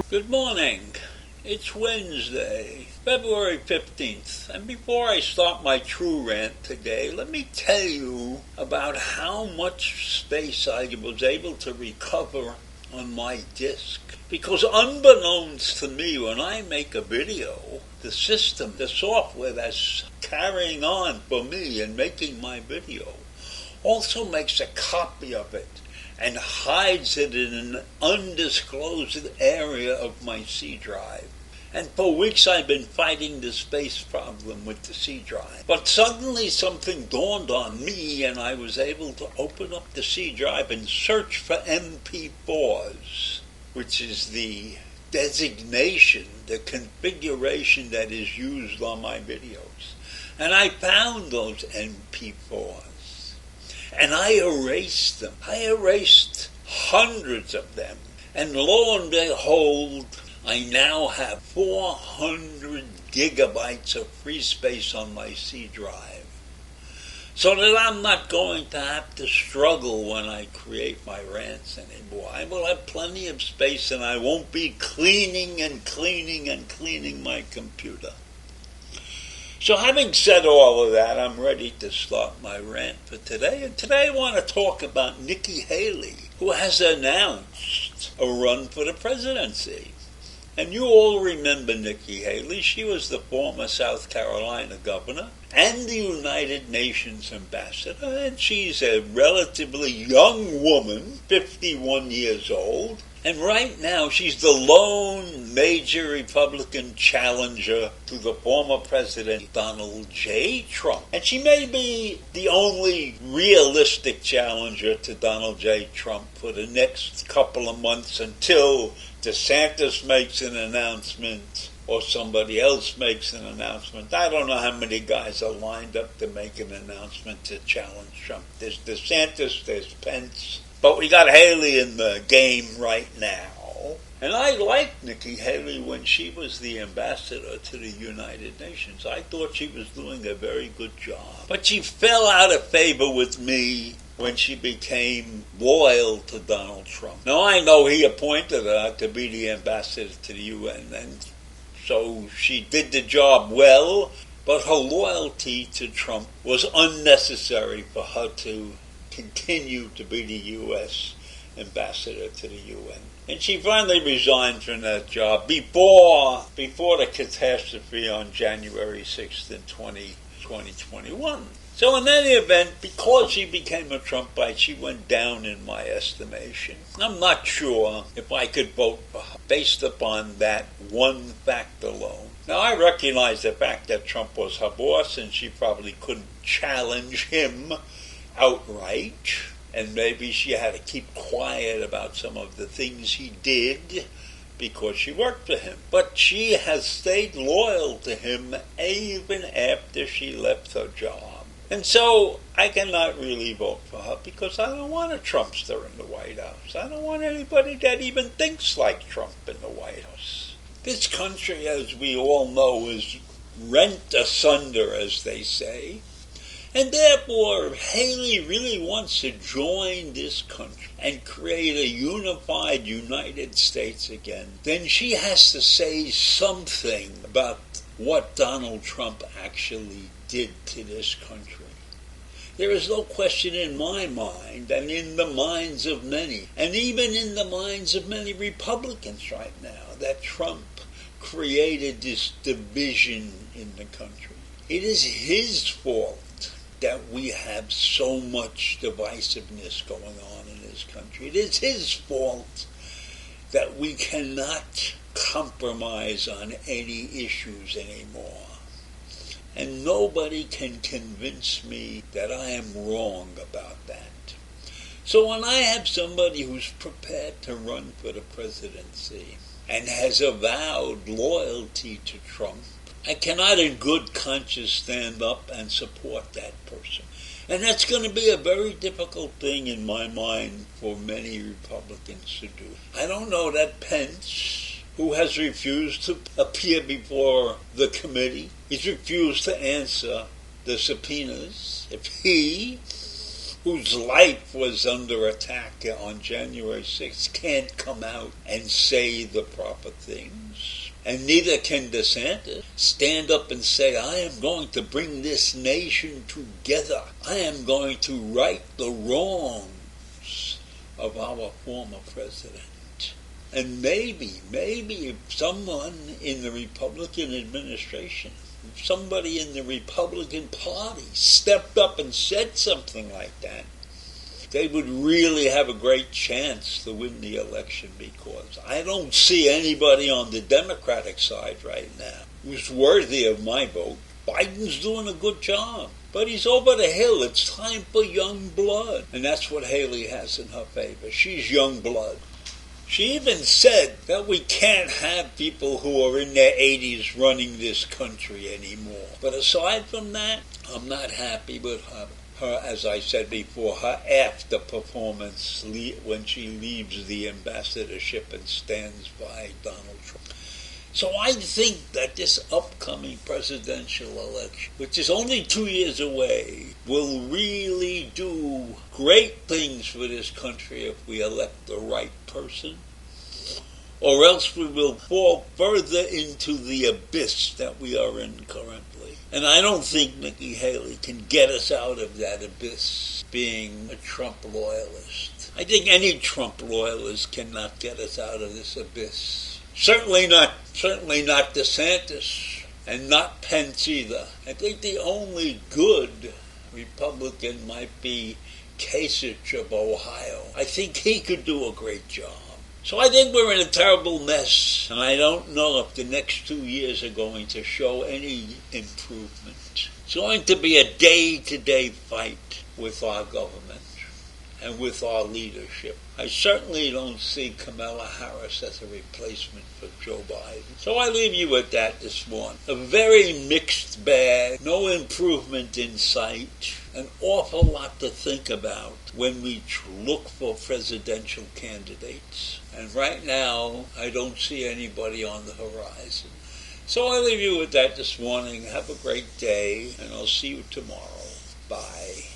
Good morning. It's Wednesday, February 15th, and before I start my true rant today, let me tell you about how much space I was able to recover on my disk. Because unbeknownst to me, when I make a video, the system, the software that's carrying on for me and making my video, also makes a copy of it and hides it in an undisclosed area of my C drive. And for weeks I've been fighting the space problem with the C drive. But suddenly something dawned on me and I was able to open up the C drive and search for MP4s, which is the designation, the configuration that is used on my videos. And I found those MP4s. And I erased them. I erased hundreds of them. And lo and behold, I now have 400 gigabytes of free space on my C drive. So that I'm not going to have to struggle when I create my rants anymore. I will have plenty of space and I won't be cleaning my computer. So having said all of that, I'm ready to start my rant for today. And today I want to talk about Nikki Haley, who has announced a run for the presidency. And you all remember Nikki Haley. She was the former South Carolina governor and the United Nations ambassador. And she's a relatively young woman, 51 years old. And right now, she's the lone major Republican challenger to the former President Donald J. Trump. And she may be the only realistic challenger to Donald J. Trump for the next couple of months until DeSantis makes an announcement or somebody else makes an announcement. I don't know how many guys are lined up to make an announcement to challenge Trump. There's DeSantis, there's Pence. But we got Haley in the game right now. And I liked Nikki Haley when she was the ambassador to the United Nations. I thought she was doing a very good job. But she fell out of favor with me when she became loyal to Donald Trump. Now, I know he appointed her to be the ambassador to the UN, and so she did the job well, but her loyalty to Trump was unnecessary for her to continue to be the U.S. ambassador to the UN. And she finally resigned from that job before the catastrophe on January 6th in 2021. So in any event, because she became a Trumpite, she went down in my estimation. I'm not sure if I could vote for her based upon that one fact alone. Now, I recognize the fact that Trump was her boss and she probably couldn't challenge him outright, and maybe she had to keep quiet about some of the things he did because she worked for him. But she has stayed loyal to him even after she left her job. And so I cannot really vote for her because I don't want a Trumpster in the White House. I don't want anybody that even thinks like Trump in the White House. This country, as we all know, is rent asunder, as they say. And therefore, if Haley really wants to join this country and create a unified United States again, then she has to say something about what Donald Trump actually did to this country. There is no question in my mind, and in the minds of many, and even in the minds of many Republicans right now, that Trump created this division in the country. It is his fault that we have so much divisiveness going on in this country. It is his fault that we cannot compromise on any issues anymore. And nobody can convince me that I am wrong about that. So when I have somebody who's prepared to run for the presidency and has avowed loyalty to Trump, I cannot in good conscience stand up and support that person. And that's going to be a very difficult thing in my mind for many Republicans to do. I don't know that Pence, who has refused to appear before the committee, he's refused to answer the subpoenas. If he whose life was under attack on January 6th, can't come out and say the proper things. And neither can DeSantis stand up and say, I am going to bring this nation together. I am going to right the wrongs of our former president. And maybe if someone in the Republican administration, somebody in the Republican Party stepped up and said something like that, they would really have a great chance to win the election, because I don't see anybody on the Democratic side right now who's worthy of my vote. Biden's doing a good job, but he's over the hill. It's time for young blood. And that's what Haley has in her favor. She's young blood. She even said that we can't have people who are in their 80s running this country anymore. But aside from that, I'm not happy with her, as I said before, her after performance when she leaves the ambassadorship and stands by Donald Trump. So I think that this upcoming presidential election, which is only 2 years away, will really do great things for this country if we elect the right person, or else we will fall further into the abyss that we are in currently. And I don't think Nikki Haley can get us out of that abyss being a Trump loyalist. I think any Trump loyalist cannot get us out of this abyss. Certainly not DeSantis, and not Pence either. I think the only good Republican might be Kasich of Ohio. I think he could do a great job. So I think we're in a terrible mess, and I don't know if the next 2 years are going to show any improvement. It's going to be a day-to-day fight with our government and with our leadership. I certainly don't see Kamala Harris as a replacement for Joe Biden. So I leave you with that this morning. A very mixed bag, no improvement in sight, an awful lot to think about when we look for presidential candidates. And right now, I don't see anybody on the horizon. So I leave you with that this morning. Have a great day, and I'll see you tomorrow. Bye.